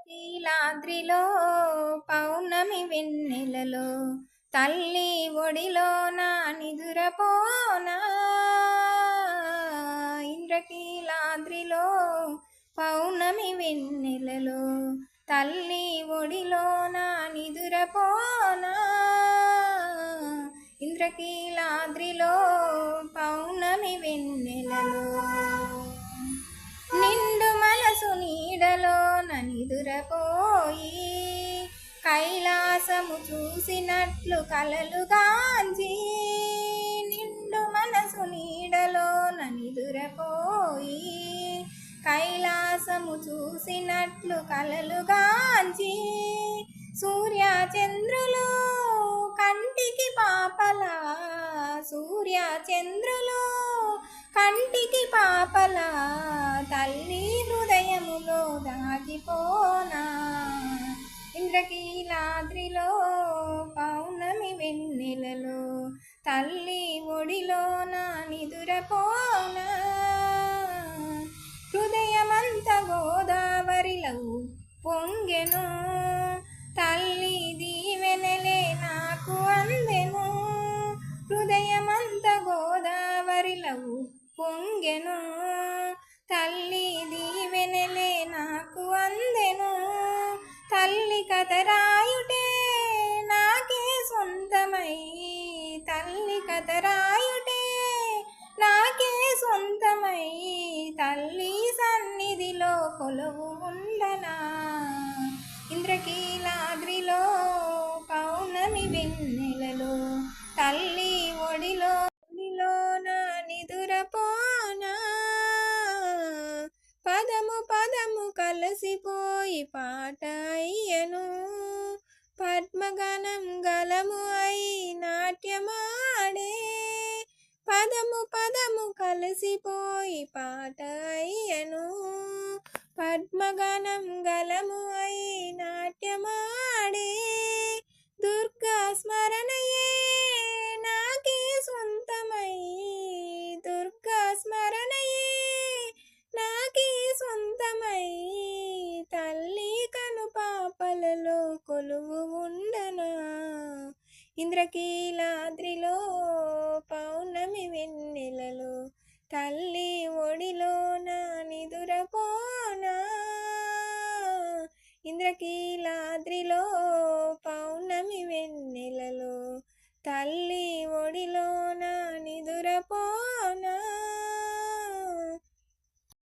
ఇంద్రకీలాద్రిలో పౌర్ణమి వెన్నెలలో తల్లి ఒడిలో నా నిదురపోనా. ఇంద్రకీలాద్రిలో పౌర్ణమి వెన్నెలలో తల్లి ఒడిలో నా నిదురపోనా. ఇంద్రకీలాద్రిలో పౌర్ణమి వెన్నెలలో నిండు మనసు నీడలో నిదురపోయి కైలాసము చూసినట్లు కలలుగాంచి. నిండు మనసు నీడలో నిదురపోయి కైలాసము చూసినట్లు కలలుగాంచి. సూర్య చంద్రులు కంటికి పాపలా, సూర్య చంద్రులు కంటికి పాపలా తల్లి హృదయములో దాగిపోనా. ఇంద్రకీలాద్రిలో పౌర్ణమి వెన్నెలలో తల్లి ఒడిలో నా నిదురపోనా. హృదయమంత గోదావరిలో పొంగెను తల్లి దీవెనలే నాకు అందెను. హృదయమంత గోదావరిలో పొంగెను తల్లి దీవెనలే నాకు అందెను. తల్లి కథ రాయుటే నాకే సొంతమై, తల్లి కథ రాయుటే నాకే సొంతమై తల్లి సన్నిధిలో కొలువు ఉండనా. ఇంద్రకీలాద్రిలో పౌర్ణమి వెన్నెలలో తల్లి ఒడిలో నా నిదురపోనా. పదము పదము కలిసిపోయి పాట అయ్యను, పద్మగణం గలము అయి నాట్యమాడే. పదము పదము కలిసిపోయి పాట అయ్యను, పద్మగణం గలము అయి నాట్యమాడే. దుర్గా స్మరణయే నాకే సొంతమై, దుర్గా స్మరణయే నాకే సొంతమై తల్లి కను పాపలలో కొలువు ఉండనా. ఇంద్రకీలాద్రిలో పౌర్ణమి వెన్నెలలో తల్లి ఒడిలో నా నిదురపోనా. ఇంద్రకీ